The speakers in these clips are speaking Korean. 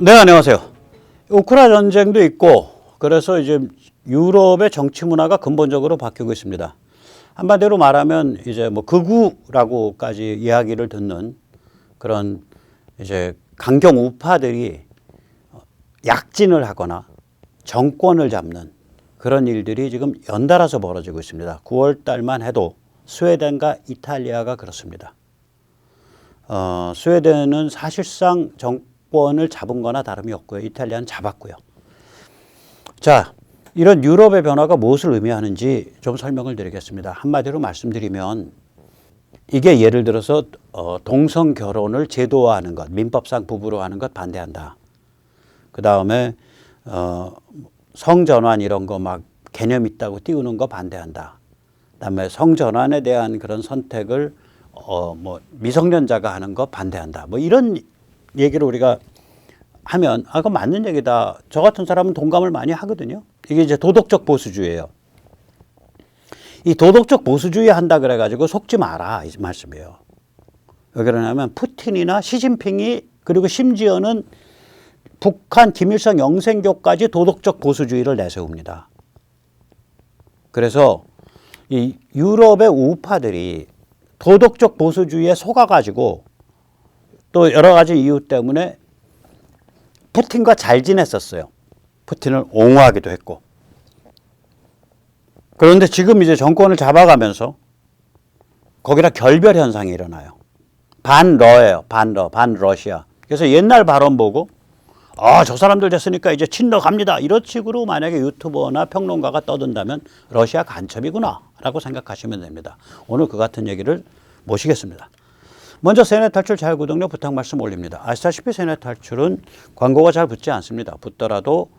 네, 안녕하세요. 우크라 전쟁도 있고 그래서 이제 유럽의 정치 문화가 근본적으로 바뀌고 있습니다. 한마디로 말하면 이제 뭐 극우라고까지 이야기를 듣는 그런 이제 강경 우파들이 약진을 하거나 정권을 잡는 그런 일들이 지금 연달아서 벌어지고 있습니다. 9월 달만 해도 스웨덴과 이탈리아가 그렇습니다. 스웨덴은 사실상 정권을 잡은 거나 다름이 없고요. 이탈리아는 잡았고요. 자, 이런 유럽의 변화가 무엇을 의미하는지 좀 설명을 드리겠습니다. 한마디로 말씀드리면 이게 예를 들어서 동성 결혼을 제도화하는 것, 민법상 부부로 하는 것 반대한다. 그 다음에 성전환 이런 거 막 개념 있다고 띄우는 거 반대한다. 그다음에 성전환에 대한 그런 선택을 뭐 미성년자가 하는 거 반대한다. 뭐 이런 얘기를 우리가 하면 그거 맞는 얘기다. 저 같은 사람은 동감을 많이 하거든요. 이게 이제 도덕적 보수주의예요. 이 도덕적 보수주의 한다 그래가지고 속지 마라 이 말씀이에요. 왜 그러냐면 푸틴이나 시진핑이 그리고 심지어는 북한 김일성 영생교까지 도덕적 보수주의를 내세웁니다. 그래서 이 유럽의 우파들이 도덕적 보수주의에 속아가지고 또 여러 가지 이유 때문에 푸틴과 잘 지냈었어요. 푸틴을 옹호하기도 했고. 그런데 지금 이제 정권을 잡아가면서 거기다 결별 현상이 일어나요. 반러예요. 반러시아. 그래서 옛날 발언 보고 저 사람들 됐으니까 이제 친러 갑니다. 이런 식으로 만약에 유튜버나 평론가가 떠든다면 러시아 간첩이구나 라고 생각하시면 됩니다. 오늘 그 같은 얘기를 모시겠습니다. 먼저 세넷 탈출 자유구독료 부탁 말씀 올립니다. 아시다시피 세넷 탈출은 광고가 잘 붙지 않습니다. 붙더라도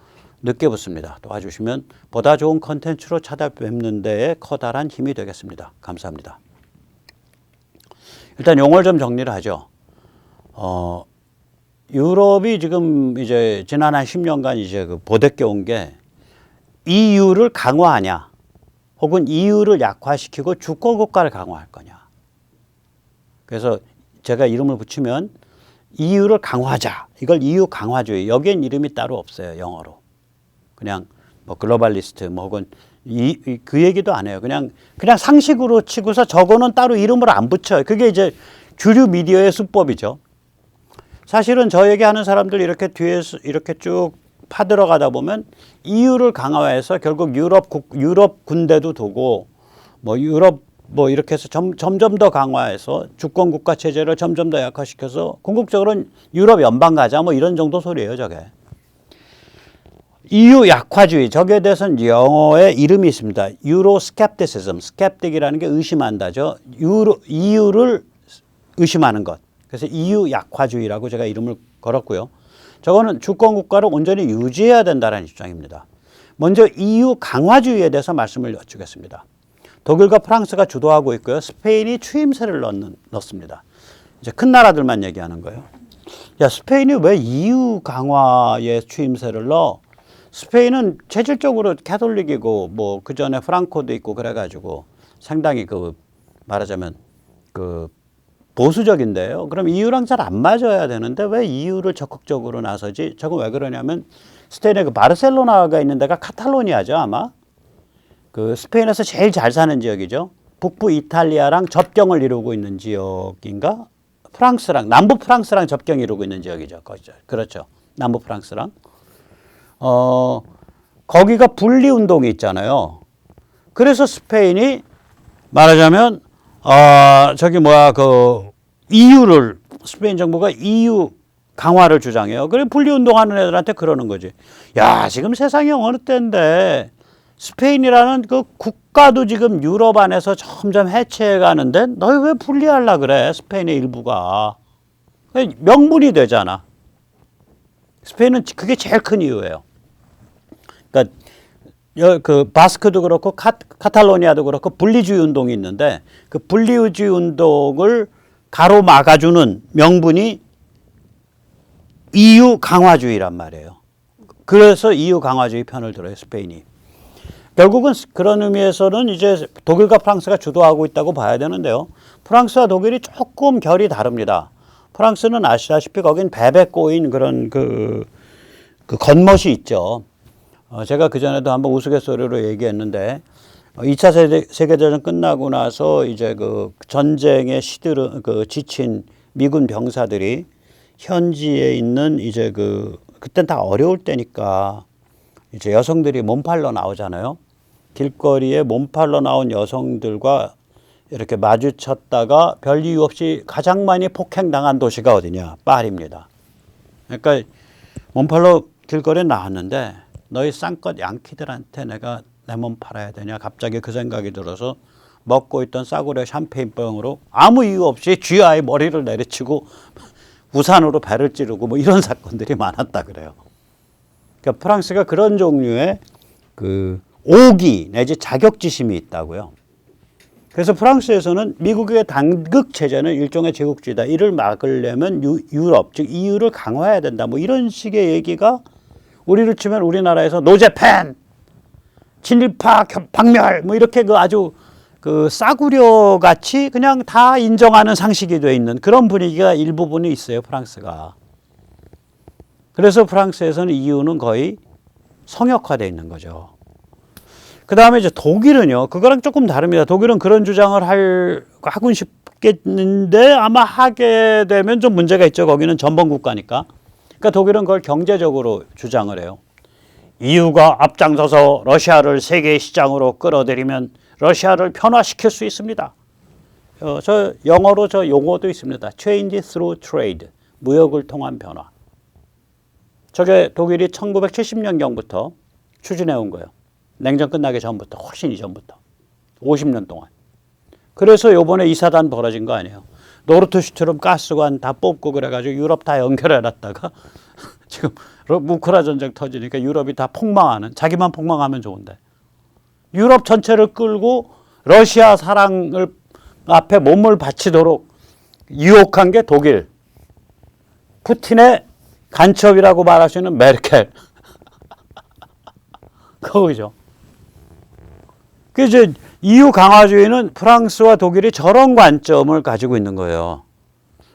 늦게 붙습니다. 도와주시면 보다 좋은 컨텐츠로 찾아뵙는 데에 커다란 힘이 되겠습니다. 감사합니다. 일단 용어를 좀 정리를 하죠. 유럽이 지금 이제 지난 한 10년간 이제 그 보댓겨 온 게 EU를 강화하냐 혹은 EU를 약화시키고 주권 국가를 강화할 거냐. 그래서 제가 이름을 붙이면 EU를 강화하자. 이걸 EU 강화주의. 여기엔 이름이 따로 없어요. 영어로. 그냥 뭐 글로벌리스트 뭐 혹은 그 얘기도 안 해요. 그냥 상식으로 치고서 저거는 따로 이름을 안 붙여요. 그게 이제 주류 미디어의 수법이죠. 사실은 저 얘기하는 사람들 이렇게 뒤에서 이렇게 쭉 파들어가다 보면 EU를 강화해서 결국 유럽 군대도 두고 뭐 유럽 뭐 이렇게 해서 점점 더 강화해서 주권 국가 체제를 점점 더 약화시켜서 궁극적으로는 유럽 연방 가자 뭐 이런 정도 소리예요, 저게. EU 약화주의, 저기에 대해서는 영어의 이름이 있습니다. 유로스캡티시즘, 스캡틱이라는 게 의심한다죠. EU를 의심하는 것. 그래서 EU 약화주의라고 제가 이름을 걸었고요. 저거는 주권 국가를 온전히 유지해야 된다는 입장입니다. 먼저 EU 강화주의에 대해서 말씀을 여쭈겠습니다. 독일과 프랑스가 주도하고 있고요. 스페인이 추임새를 넣습니다. 이제 큰 나라들만 얘기하는 거예요. 야, 스페인이 왜 EU 강화에 추임새를 넣어? 스페인은 체질적으로 캐톨릭이고 뭐 그 전에 프랑코도 있고 그래가지고 상당히 말하자면 보수적인데요. 그럼 EU랑 잘 안 맞아야 되는데 왜 EU를 적극적으로 나서지? 저건 왜 그러냐면 스페인의 바르셀로나가 있는 데가 카탈로니아죠, 아마. 스페인에서 제일 잘 사는 지역이죠. 북부 이탈리아랑 접경을 이루고 있는 지역인가? 남부 프랑스랑 접경을 이루고 있는 지역이죠. 그렇죠. 남부 프랑스랑. 거기가 분리운동이 있잖아요. 그래서 스페인이 말하자면, EU를, 스페인 정부가 EU 강화를 주장해요. 그래, 분리운동하는 애들한테 그러는 거지. 야, 지금 세상이 어느 때인데, 스페인이라는 그 국가도 지금 유럽 안에서 점점 해체해 가는데, 너희 왜 분리하려고 그래, 스페인의 일부가. 명분이 되잖아. 스페인은 그게 제일 큰 이유예요. 그러니까, 바스크도 그렇고 카탈로니아도 그렇고 분리주의 운동이 있는데 그 분리주의 운동을 가로막아주는 명분이 EU 강화주의란 말이에요. 그래서 EU 강화주의 편을 들어요, 스페인이. 결국은 그런 의미에서는 이제 독일과 프랑스가 주도하고 있다고 봐야 되는데요. 프랑스와 독일이 조금 결이 다릅니다. 프랑스는 아시다시피 거긴 배배 꼬인 그런 그 겉멋이 있죠. 제가 그전에도 한번 우스갯소리로 얘기했는데 2차 세계대전 끝나고 나서 이제 그 전쟁에 지친 미군 병사들이 현지에 있는 이제 그땐 다 어려울 때니까 이제 여성들이 몸팔러 나오잖아요. 길거리에 몸팔러 나온 여성들과 이렇게 마주쳤다가 별 이유 없이 가장 많이 폭행당한 도시가 어디냐? 파리입니다. 그러니까 몸팔러 길거리에 나왔는데 너희 쌍껏 양키들한테 내가 내 몸 팔아야 되냐? 갑자기 그 생각이 들어서 먹고 있던 싸구려 샴페인병으로 아무 이유 없이 쥐아의 머리를 내리치고 우산으로 배를 찌르고 뭐 이런 사건들이 많았다 그래요. 그러니까 프랑스가 그런 종류의 그 오기 내지 자격지심이 있다고요. 그래서 프랑스에서는 미국의 단극 체제는 일종의 제국주의다. 이를 막으려면 유럽 즉 EU를 강화해야 된다. 뭐 이런 식의 얘기가 우리를 치면 우리나라에서 노제팬, 친일파 박멸 뭐 이렇게 아주 싸구려 같이 그냥 다 인정하는 상식이 돼 있는 그런 분위기가 일부분이 있어요, 프랑스가. 그래서 프랑스에서는 EU는 거의 성역화되어 있는 거죠. 그 다음에 이제 독일은요, 그거랑 조금 다릅니다. 독일은 그런 주장을 하곤 싶겠는데 아마 하게 되면 좀 문제가 있죠. 거기는 전범국가니까. 그러니까 독일은 그걸 경제적으로 주장을 해요. EU가 앞장서서 러시아를 세계 시장으로 끌어들이면 러시아를 편화시킬 수 있습니다. 저 영어로 저 용어도 있습니다. Change through trade, 무역을 통한 변화. 저게 독일이 1970년경부터 추진해 온 거예요. 냉전 끝나기 전부터, 훨씬 이전부터. 50년 동안. 그래서 요번에 이 사단 벌어진 거 아니에요. 노르트슈트름 가스관 다 뽑고 그래가지고 유럽 다 연결해놨다가 지금 우크라 전쟁 터지니까 유럽이 다 폭망하는, 자기만 폭망하면 좋은데. 유럽 전체를 끌고 러시아 사랑을 앞에 몸을 바치도록 유혹한 게 독일. 푸틴의 간첩이라고 말할 수 있는 메르켈. 그거죠. 그 이제 EU 강화주의는 프랑스와 독일이 저런 관점을 가지고 있는 거예요.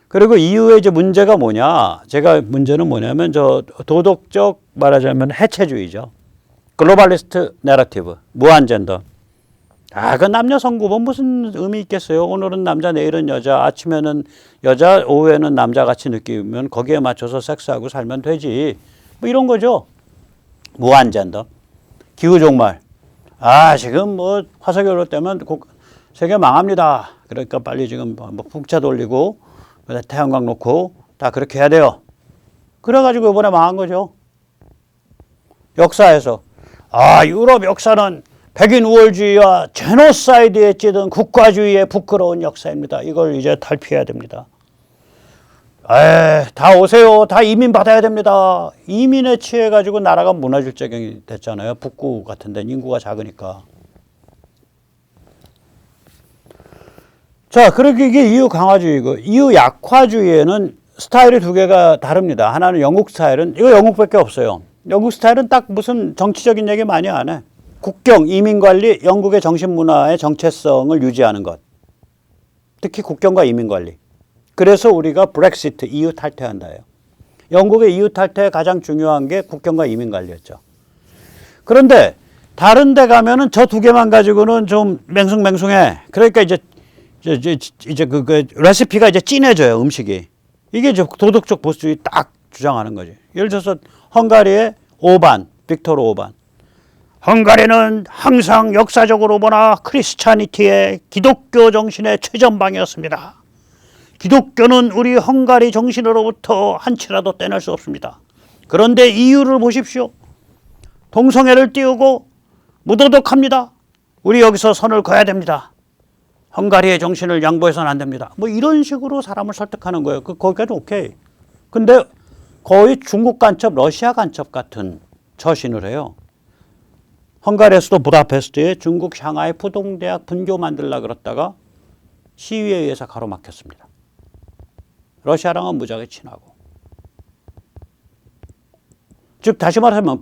그리고 EU의 이제 문제가 뭐냐? 문제는 뭐냐면 저 도덕적 말하자면 해체주의죠. 글로벌리스트 내러티브, 무한젠더. 그 남녀 성구분 무슨 의미 있겠어요? 오늘은 남자, 내일은 여자, 아침에는 여자, 오후에는 남자 같이 느끼면 거기에 맞춰서 섹스하고 살면 되지. 뭐 이런 거죠. 무한젠더. 기후종말. 지금 뭐 화석연료 때문에 세계 망합니다. 그러니까 빨리 지금 뭐 풍차 돌리고 태양광 놓고 다 그렇게 해야 돼요. 그래가지고 이번에 망한 거죠. 역사에서. 유럽 역사는 백인 우월주의와 제노사이드에 찌든 국가주의의 부끄러운 역사입니다. 이걸 이제 탈피해야 됩니다. 다 오세요. 다 이민 받아야 됩니다. 이민에 취해가지고 나라가 무너질 지경이 됐잖아요. 북구 같은 데는 인구가 작으니까. 자, 그렇게 이게 EU 강화주의고, EU 약화주의에는 스타일이 두 개가 다릅니다. 하나는 영국 스타일은, 이거 영국밖에 없어요. 영국 스타일은 딱 무슨 정치적인 얘기 많이 안 해. 국경, 이민관리, 영국의 정신문화의 정체성을 유지하는 것. 특히 국경과 이민관리. 그래서 우리가 브렉시트, EU 탈퇴한다예요. 영국의 EU 탈퇴에 가장 중요한 게 국경과 이민관리였죠. 그런데 다른 데 가면은 저 두 개만 가지고는 좀 맹숭맹숭해. 그러니까 이제 그 레시피가 이제 진해져요, 음식이. 이게 이제 도덕적 보수주의 딱 주장하는 거지. 예를 들어서 헝가리의 오반, 빅토르 오반. 헝가리는 항상 역사적으로 보나 크리스찬이티의 기독교 정신의 최전방이었습니다. 기독교는 우리 헝가리 정신으로부터 한치라도 떼낼 수 없습니다. 그런데 EU를 보십시오. 동성애를 띄우고 무도덕합니다. 우리 여기서 선을 그어야 됩니다. 헝가리의 정신을 양보해서는 안 됩니다. 뭐 이런 식으로 사람을 설득하는 거예요. 거기까지 오케이. 근데 거의 중국 간첩, 러시아 간첩 같은 처신을 해요. 헝가리의 수도 부다페스트에 중국 샹하이 푸동대학 분교 만들려고 그랬다가 시위에 의해서 가로막혔습니다. 러시아랑은 무지하게 친하고. 즉 다시 말하면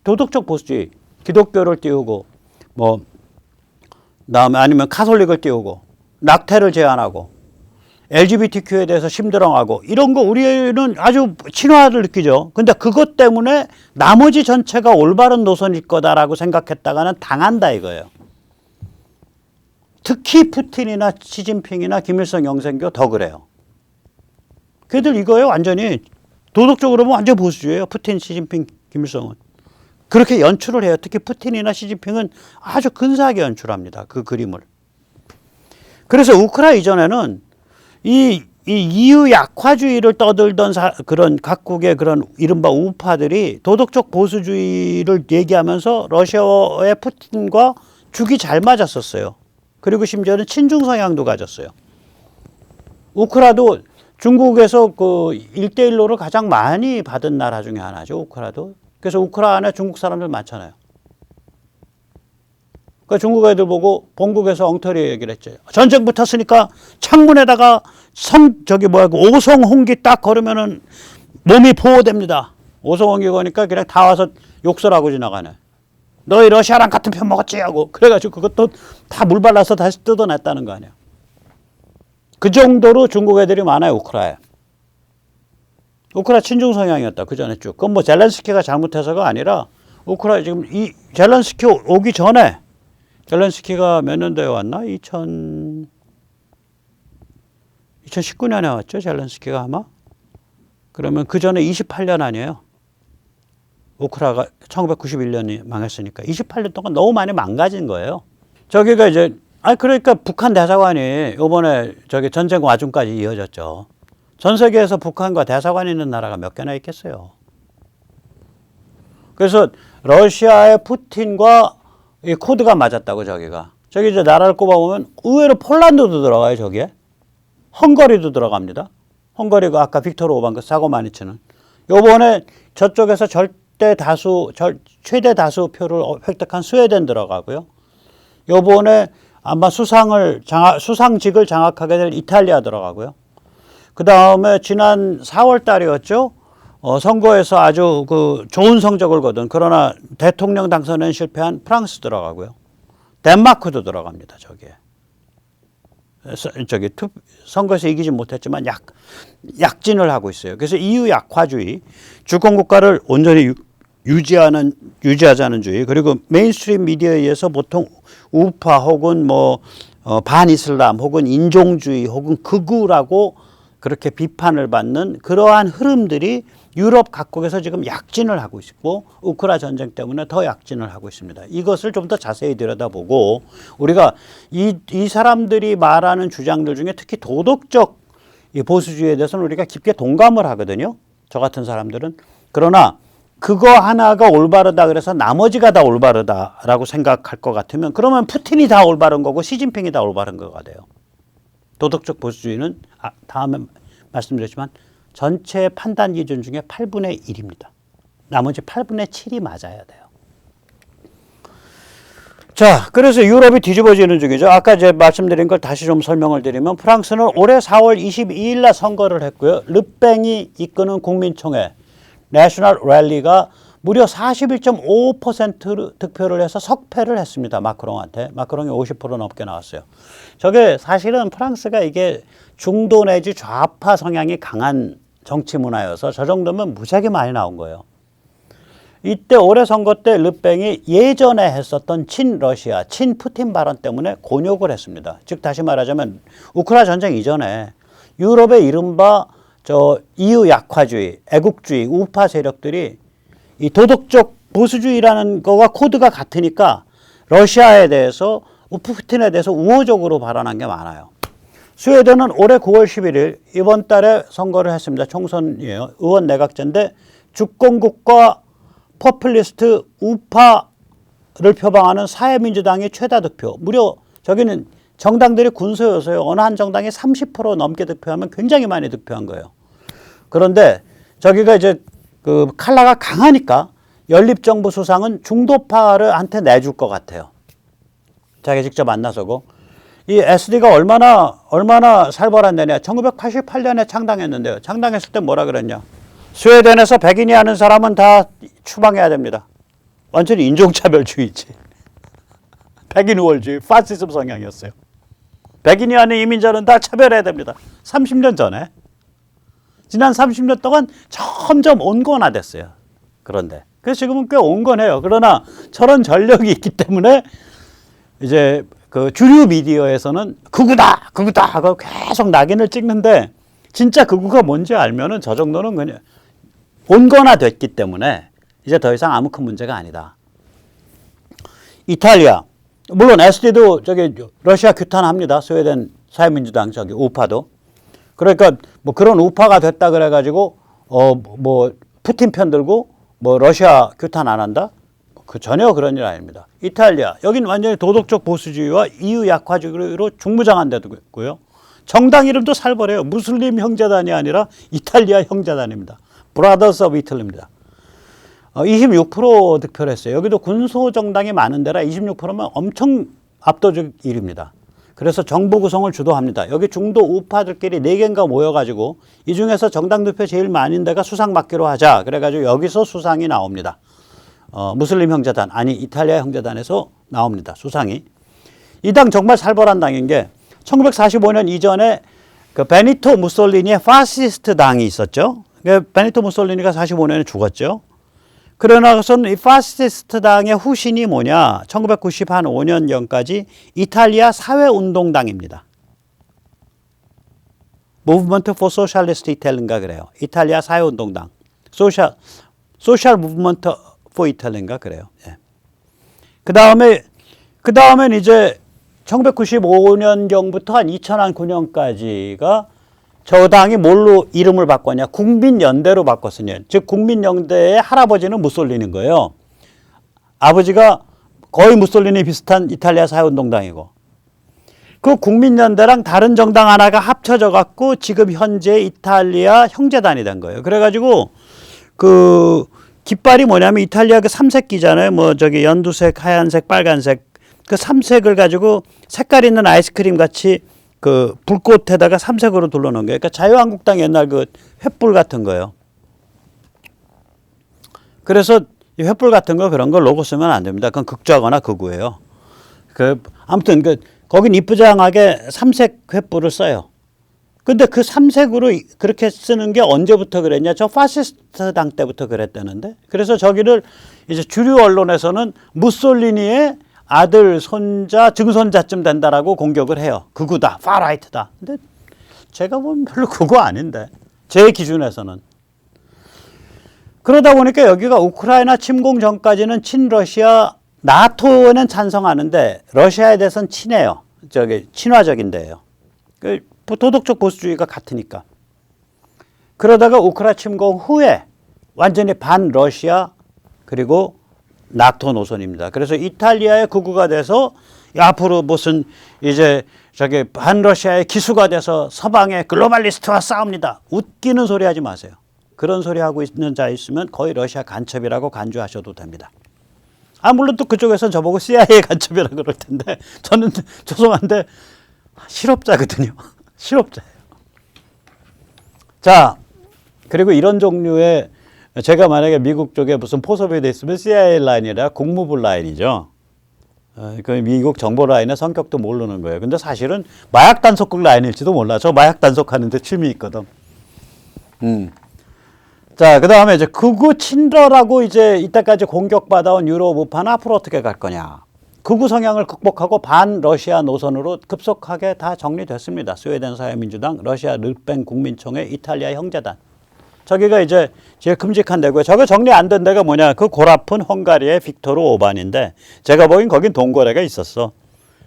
도덕적 보수주의, 기독교를 띄우고 뭐 다음에 아니면 카톨릭을 띄우고 낙태를 제한하고 LGBTQ에 대해서 심드렁하고 이런 거 우리는 아주 친화를 느끼죠. 근데 그것 때문에 나머지 전체가 올바른 노선일 거다라고 생각했다가는 당한다 이거예요. 특히 푸틴이나 시진핑이나 김일성 영생교 더 그래요. 걔들 이거예요. 완전히 도덕적으로 보면 완전 보수주의예요. 푸틴, 시진핑, 김일성은. 그렇게 연출을 해요. 특히 푸틴이나 시진핑은 아주 근사하게 연출합니다. 그 그림을. 그래서 우크라이나 이전에는 이 EU 약화주의를 떠들던 그런 각국의 그런 이른바 우파들이 도덕적 보수주의를 얘기하면서 러시아의 푸틴과 죽이 잘 맞았었어요. 그리고 심지어는 친중 성향도 가졌어요. 우크라도 중국에서 그 1대1로를 가장 많이 받은 나라 중에 하나죠. 우크라도. 그래서 우크라이나에 중국 사람들 많잖아요. 그 중국 애들 보고 본국에서 엉터리 얘기를 했죠. 전쟁 붙었으니까 창문에다가 오송 홍기 딱 걸으면은 몸이 보호됩니다. 오송 홍기 거니까 그냥 다 와서 욕설하고 지나가네. 너희 러시아랑 같은 편 먹었지 하고 그래가지고 그것도 다 물 발라서 다시 뜯어냈다는 거 아니에요. 그 정도로 중국 애들이 많아요. 우크라이나 친중 성향이었다. 그 전에 쭉. 그건 뭐 젤렌스키가 잘못해서가 아니라 우크라이나 지금 이 젤렌스키 오기 전에 젤렌스키가 몇 년도에 왔나? 2019년에 왔죠. 젤렌스키가 아마. 그러면 그 전에 28년 아니에요. 우크라이나가 1991년이 망했으니까 28년 동안 너무 많이 망가진 거예요. 저기가 이제 그러니까 북한 대사관이 이번에 저기 전쟁 와중까지 이어졌죠. 전 세계에서 북한과 대사관 있는 나라가 몇 개나 있겠어요. 그래서 러시아의 푸틴과 이 코드가 맞았다고 저기가. 저기 이제 나라를 꼽아보면 의외로 폴란드도 들어가요. 저기에. 헝가리도 들어갑니다. 헝가리가 아까 빅토르 오반 그 사고 많이 치는. 요번에 저쪽에서 최대 다수 표를 획득한 스웨덴 들어가고요. 요번에 아마 수상직을 장악하게 될 이탈리아 들어가고요. 그 다음에 지난 4월 달이었죠. 선거에서 아주 그 좋은 성적을 거둔 그러나 대통령 당선에 실패한 프랑스 들어가고요. 덴마크도 들어갑니다. 저기에. 선거에서 이기지 못했지만 약진을 하고 있어요. 그래서 EU 약화주의, 주권 국가를 온전히 유지하자는 주의, 그리고 메인스트림 미디어에 의해서 보통 우파 혹은 반이슬람 혹은 인종주의 혹은 극우라고 그렇게 비판을 받는 그러한 흐름들이 유럽 각국에서 지금 약진을 하고 있고 우크라이나 전쟁 때문에 더 약진을 하고 있습니다. 이것을 좀 더 자세히 들여다보고 우리가 이 사람들이 말하는 주장들 중에 특히 도덕적 이 보수주의에 대해서는 우리가 깊게 동감을 하거든요. 저 같은 사람들은. 그러나 그거 하나가 올바르다 그래서 나머지가 다 올바르다라고 생각할 것 같으면 그러면 푸틴이 다 올바른 거고 시진핑이 다 올바른 거가 돼요. 도덕적 보수주의는 다음에 말씀드렸지만 전체 판단 기준 중에 8분의 1입니다. 나머지 8분의 7이 맞아야 돼요. 자, 그래서 유럽이 뒤집어지는 중이죠. 아까 이제 말씀드린 걸 다시 좀 설명을 드리면 프랑스는 올해 4월 22일 날 선거를 했고요. 르팽이 이끄는 국민총회 내셔널 랠리가 무려 41.5% 득표를 해서 석패를 했습니다. 마크롱한테. 마크롱이 50% 넘게 나왔어요. 저게 사실은 프랑스가 이게 중도 내지 좌파 성향이 강한 정치 문화여서 저 정도면 무지하게 많이 나온 거예요. 이때 올해 선거 때 르팽이 예전에 했었던 친러시아, 친푸틴 발언 때문에 곤욕을 했습니다. 즉 다시 말하자면 우크라이나 전쟁 이전에 유럽의 이른바 EU 약화주의, 애국주의, 우파 세력들이 이 도덕적 보수주의라는 거와 코드가 같으니까 러시아에 대해서 푸틴에 대해서 우호적으로 발언한 게 많아요. 스웨덴은 올해 9월 11일 이번 달에 선거를 했습니다. 총선이에요. 의원 내각제인데 주권국가 포퓰리스트 우파를 표방하는 사회민주당이 최다 득표. 무려 저기는 정당들이 군소여서요. 어느 한 정당이 30% 넘게 득표하면 굉장히 많이 득표한 거예요. 그런데 저기가 이제 그 칼라가 강하니까 연립정부 수상은 중도파한테 내줄 것 같아요. 자기 직접 만나서고. 이 SD가 얼마나 살벌한 데냐. 1988년에 창당했는데요. 창당했을 때 뭐라 그랬냐. 스웨덴에서 백인이 하는 사람은 다 추방해야 됩니다. 완전히 인종차별주의지. 백인 우월주의, 파시즘 성향이었어요. 백인이 아닌 이민자는 다 차별해야 됩니다. 30년 전에. 지난 30년 동안 점점 온건화됐어요. 그런데. 그래서 지금은 꽤 온건해요. 그러나 저런 전력이 있기 때문에 이제 그 주류 미디어에서는 극우다, 극우다 하고 계속 낙인을 찍는데 진짜 극우가 뭔지 알면은 저 정도는 그냥 온건화됐기 때문에 이제 더 이상 아무 큰 문제가 아니다. 이탈리아. 물론 SD도 저기 러시아 규탄합니다. 스웨덴 사회민주당 저기 우파도. 그러니까 뭐 그런 우파가 됐다 그래가지고 뭐 푸틴 편 들고 뭐 러시아 규탄 안 한다? 그 전혀 그런 일 아닙니다. 이탈리아. 여긴 완전히 도덕적 보수주의와 EU 약화주의로 중무장한데도고요. 정당 이름도 살벌해요. 무슬림 형제단이 아니라 이탈리아 형제단입니다. 브라더스 오브 이탈리입니다. 26% 득표를 했어요. 여기도 군소정당이 많은 데라 26%면 엄청 압도적 1위입니다. 그래서 정부 구성을 주도합니다. 여기 중도 우파들끼리 4개인가 모여가지고 이 중에서 정당 득표 제일 많은 데가 수상 맡기로 하자. 그래가지고 여기서 수상이 나옵니다. 무슬림 형제단, 아니 이탈리아 형제단에서 나옵니다. 수상이. 이 당 정말 살벌한 당인 게 1945년 이전에 그 베니토 무솔리니의 파시스트 당이 있었죠. 베니토 무솔리니가 45년에 죽었죠. 그러나서는 이 파시스트 당의 후신이 뭐냐? 1995년경까지 이탈리아 사회운동당입니다. Movement for Socialist Italy인가 그래요. 이탈리아 사회운동당. Social Movement for Italy인가 그래요. 예. 그 다음엔 이제 1995년경부터 한 2009년까지가 저 당이 뭘로 이름을 바꿨냐? 국민연대로 바꿨으니, 즉 국민연대의 할아버지는 무솔리니인 거예요. 아버지가 거의 무솔리니 비슷한 이탈리아 사회운동당이고, 그 국민연대랑 다른 정당 하나가 합쳐져 갖고 지금 현재 이탈리아 형제단이 된 거예요. 그래가지고 그 깃발이 뭐냐면 이탈리아 그 삼색기잖아요. 뭐 저기 연두색, 하얀색, 빨간색 그 삼색을 가지고 색깔 있는 아이스크림 같이 그 불꽃에다가 삼색으로 둘러놓은 거예요. 그러니까 자유한국당 옛날 그 횃불 같은 거예요. 그래서 이 횃불 같은 거 그런 걸 로고 쓰면 안 됩니다. 그건 극좌거나 극우예요. 아무튼 거긴 이쁘장하게 삼색 횃불을 써요. 근데 그 삼색으로 그렇게 쓰는 게 언제부터 그랬냐? 저 파시스트 당 때부터 그랬다는데. 그래서 저기를 이제 주류 언론에서는 무솔리니의 아들, 손자, 증손자쯤 된다라고 공격을 해요. 극우다, 파라이트다. 근데 제가 보면 별로 극우 아닌데. 제 기준에서는. 그러다 보니까 여기가 우크라이나 침공 전까지는 친러시아, 나토는 찬성하는데 러시아에 대해서는 친해요. 저기 친화적인데요. 도덕적 보수주의가 같으니까. 그러다가 우크라이나 침공 후에 완전히 반러시아 그리고 나토 노선입니다. 그래서 이탈리아의 극우가 돼서 앞으로 무슨 이제 저기 반러시아의 기수가 돼서 서방의 글로벌리스트와 싸웁니다. 웃기는 소리 하지 마세요. 그런 소리 하고 있는 자 있으면 거의 러시아 간첩이라고 간주하셔도 됩니다. 물론 또 그쪽에서는 저보고 CIA 간첩이라고 그럴 텐데 저는 죄송한데 실업자거든요. 실업자예요. 자, 그리고 이런 종류의 제가 만약에 미국 쪽에 무슨 포섭이 돼 있으면 CIA 라인이라 국무부 라인이죠. 그 미국 정보 라인의 성격도 모르는 거예요. 근데 사실은 마약 단속국 라인일지도 몰라. 저 마약 단속하는데 취미 있거든. 자, 그 다음에 이제 극우 친러라고 이제 이때까지 공격받아온 유럽 우파는 앞으로 어떻게 갈 거냐. 극우 성향을 극복하고 반러시아 노선으로 급속하게 다 정리됐습니다. 스웨덴 사회민주당, 러시아 르펜 국민총회, 이탈리아 형제단. 저기가 이제 제일 큼직한 데고요. 저거 정리 안 된 데가 뭐냐. 그 골아픈 헝가리의 빅토르 오반인데 제가 보기엔 거긴 돈거래가 있었어.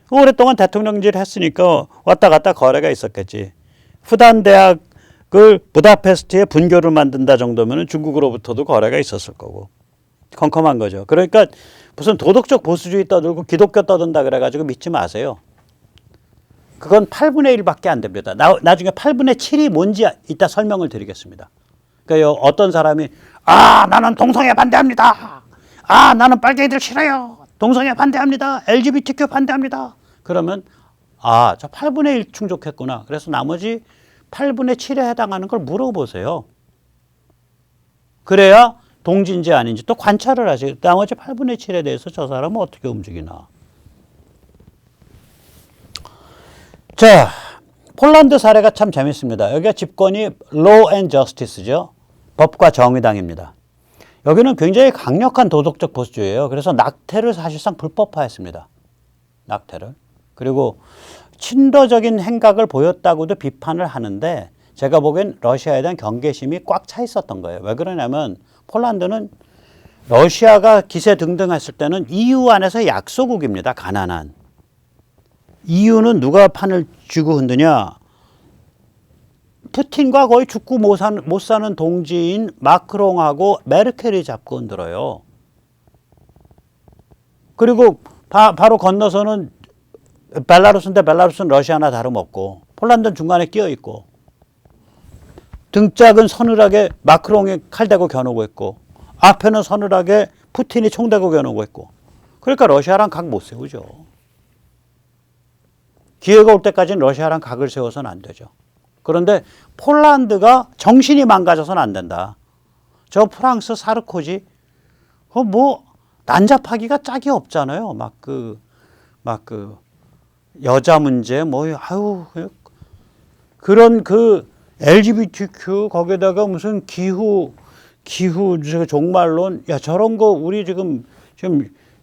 오랫동안 대통령질 했으니까 왔다 갔다 거래가 있었겠지. 후단 대학을 부다페스트에 분교를 만든다 정도면 중국으로부터도 거래가 있었을 거고. 컴컴한 거죠. 그러니까 무슨 도덕적 보수주의 떠들고 기독교 떠든다 그래가지고 믿지 마세요. 그건 8분의 1밖에 안 됩니다. 나중에 8분의 7이 뭔지 이따 설명을 드리겠습니다. 그러니까 어떤 사람이 나는 동성애 반대합니다. 나는 빨갱이들 싫어요. 동성애 반대합니다. LGBTQ 반대합니다. 그러면 저 8분의 1 충족했구나. 그래서 나머지 8분의 7에 해당하는 걸 물어보세요. 그래야 동지인지 아닌지 또 관찰을 하세요. 나머지 8분의 7에 대해서 저 사람은 어떻게 움직이나. 자, 폴란드 사례가 참 재밌습니다. 여기가 집권이 Law and Justice죠. 법과 정의당입니다. 여기는 굉장히 강력한 도덕적 보수주의예요. 그래서 낙태를 사실상 불법화했습니다. 낙태를. 그리고 친러적인 행각을 보였다고도 비판을 하는데 제가 보기엔 러시아에 대한 경계심이 꽉 차 있었던 거예요. 왜 그러냐면 폴란드는 러시아가 기세등등했을 때는 EU 안에서 약소국입니다. 가난한. EU는 누가 판을 쥐고 흔드냐? 푸틴과 거의 죽고 못 사는 동지인 마크롱하고 메르켈이 잡고 흔들어요. 그리고 바로 건너서는 벨라루스인데 벨라루스는 러시아나 다름없고 폴란드는 중간에 끼어있고 등짝은 서늘하게 마크롱이 칼 대고 겨누고 있고 앞에는 서늘하게 푸틴이 총 대고 겨누고 있고 그러니까 러시아랑 각 못 세우죠. 기회가 올 때까지는 러시아랑 각을 세워서는 안 되죠. 그런데 폴란드가 정신이 망가져서는 안 된다. 저 프랑스 사르코지 뭐 난잡하기가 짝이 없잖아요. 막 그 여자 문제 뭐 아유 그런 그 LGBTQ 거기다가 무슨 기후 종말론 야 저런 거 우리 지금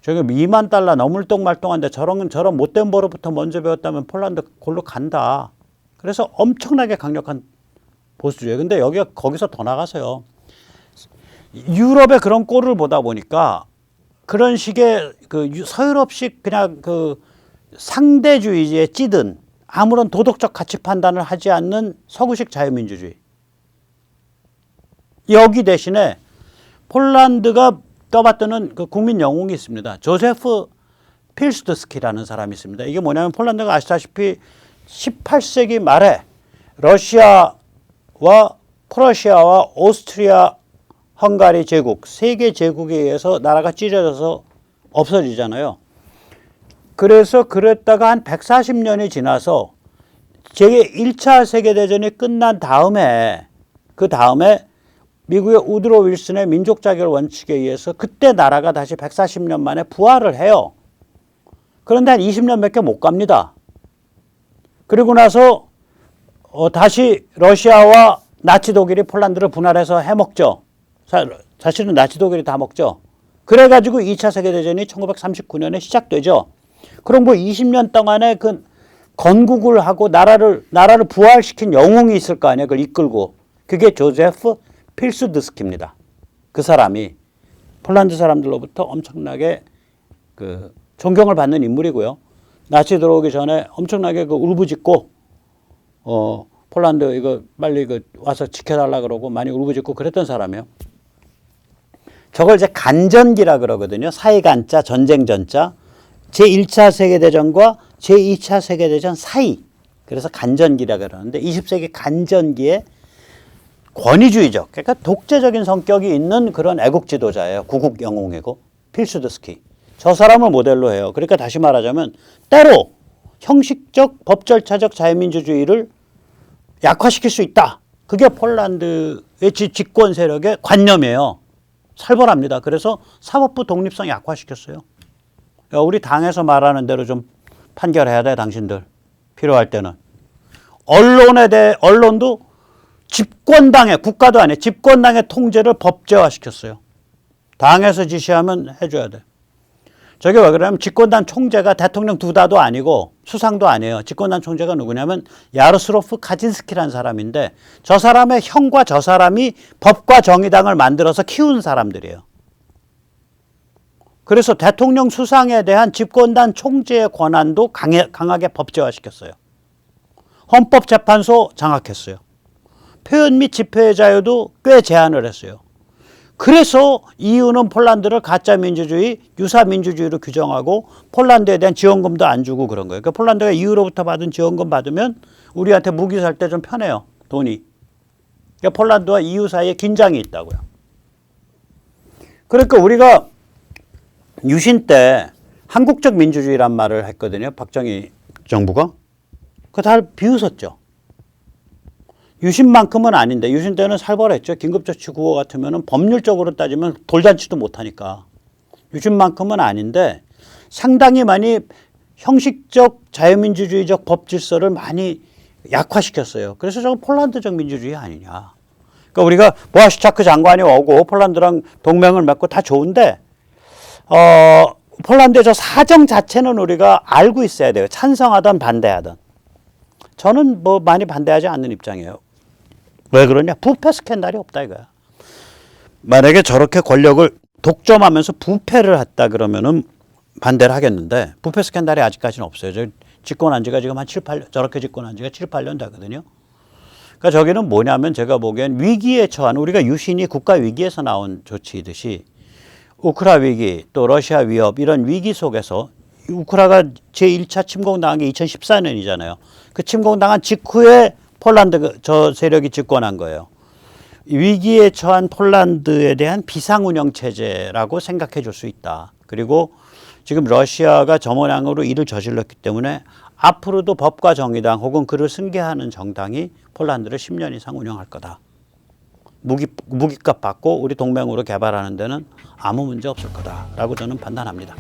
저기 2만 달러 넘을똥말똥한데 저런 못된 버릇부터 먼저 배웠다면 폴란드 골로 간다. 그래서 엄청나게 강력한 보수주의예요. 근데 거기서 더 나가서요. 유럽의 그런 꼴을 보다 보니까 그런 식의 그 서유럽식 그냥 그 상대주의에 찌든 아무런 도덕적 가치 판단을 하지 않는 서구식 자유민주주의. 여기 대신에 폴란드가 떠받드는 그 국민 영웅이 있습니다. 조세프 필수드스키라는 사람이 있습니다. 이게 뭐냐면 폴란드가 아시다시피 18세기 말에 러시아와 프러시아와 오스트리아 헝가리 제국, 세 개 제국에 의해서 나라가 찢어져서 없어지잖아요. 그래서 그랬다가 한 140년이 지나서 제1차 세계대전이 끝난 다음에 그 다음에 미국의 우드로 윌슨의 민족 자결 원칙에 의해서 그때 나라가 다시 140년 만에 부활을 해요. 그런데 한 20년밖에 못 갑니다. 그리고 나서 다시 러시아와 나치 독일이 폴란드를 분할해서 해먹죠. 사실은 나치 독일이 다 먹죠. 그래가지고 2차 세계대전이 1939년에 시작되죠. 그럼 뭐 20년 동안에 그 건국을 하고 나라를 부활시킨 영웅이 있을 거 아니에요. 그걸 이끌고. 그게 조제프 필수드스키입니다. 그 사람이 폴란드 사람들로부터 엄청나게 그 존경을 받는 인물이고요. 나치 들어오기 전에 엄청나게 그 울부짖고 폴란드 이거 빨리 와서 지켜달라 그러고 많이 울부짖고 그랬던 사람이에요. 저걸 이제 간전기라 그러거든요. 사이간자, 전쟁 전자. 제1차 세계대전과 제2차 세계대전 사이. 그래서 간전기라 그러는데 20세기 간전기에 권위주의적, 그러니까 독재적인 성격이 있는 그런 애국 지도자예요. 구국 영웅이고 필수드스키. 저 사람을 모델로 해요. 그러니까 다시 말하자면 때로 형식적 법절차적 자유민주주의를 약화시킬 수 있다. 그게 폴란드의 집권 세력의 관념이에요. 살벌합니다. 그래서 사법부 독립성 약화시켰어요. 야, 우리 당에서 말하는 대로 좀 판결해야 돼, 당신들. 필요할 때는. 언론도 집권당의, 국가도 아니에요. 집권당의 통제를 법제화시켰어요. 당에서 지시하면 해줘야 돼. 저게 왜 그러냐면 집권당 총재가 대통령 두다도 아니고 수상도 아니에요. 집권당 총재가 누구냐면 야로슬로프 카진스키라는 사람인데 저 사람의 형과 저 사람이 법과 정의당을 만들어서 키운 사람들이에요. 그래서 대통령 수상에 대한 집권당 총재의 권한도 강하게 법제화시켰어요. 헌법재판소 장악했어요. 표현 및 집회의 자유도 꽤 제한을 했어요. 그래서 EU는 폴란드를 가짜민주주의, 유사민주주의로 규정하고 폴란드에 대한 지원금도 안 주고 그런 거예요. 그러니까 폴란드가 EU로부터 받은 지원금 받으면 우리한테 무기 살 때 좀 편해요. 돈이. 그러니까 폴란드와 EU 사이에 긴장이 있다고요. 그러니까 우리가 유신 때 한국적 민주주의란 말을 했거든요. 박정희 정부가. 그거 다 비웃었죠. 유신만큼은 아닌데 유신 때는 살벌했죠. 긴급조치구호 같으면 법률적으로 따지면 돌잔치도 못하니까. 유신만큼은 아닌데 상당히 많이 형식적 자유민주주의적 법 질서를 많이 약화시켰어요. 그래서 저건 폴란드적 민주주의 아니냐. 그러니까 우리가 보아시차크 장관이 오고 폴란드랑 동맹을 맺고 다 좋은데 폴란드의 저 사정 자체는 우리가 알고 있어야 돼요. 찬성하든 반대하든. 저는 뭐 많이 반대하지 않는 입장이에요. 왜 그러냐? 부패 스캔들이 없다 이거야. 만약에 저렇게 권력을 독점하면서 부패를 했다 그러면은 반대를 하겠는데 부패 스캔들이 아직까지는 없어요. 저 집권한 지가 지금 한 7, 8년, 저렇게 집권한 지가 7, 8년 되거든요. 그러니까 저기는 뭐냐면 제가 보기엔 위기에 처한, 우리가 유신이 국가 위기에서 나온 조치이듯이 우크라 위기 또 러시아 위협 이런 위기 속에서 우크라가 제1차 침공당한 게 2014년이잖아요. 그 침공당한 직후에 폴란드 저 세력이 집권한 거예요. 위기에 처한 폴란드에 대한 비상운영 체제라고 생각해 줄 수 있다. 그리고 지금 러시아가 저 모양으로 일을 저질렀기 때문에 앞으로도 법과 정의당 혹은 그를 승계하는 정당이 폴란드를 10년 이상 운영할 거다. 무기값 받고 우리 동맹으로 개발하는 데는 아무 문제 없을 거다라고 저는 판단합니다.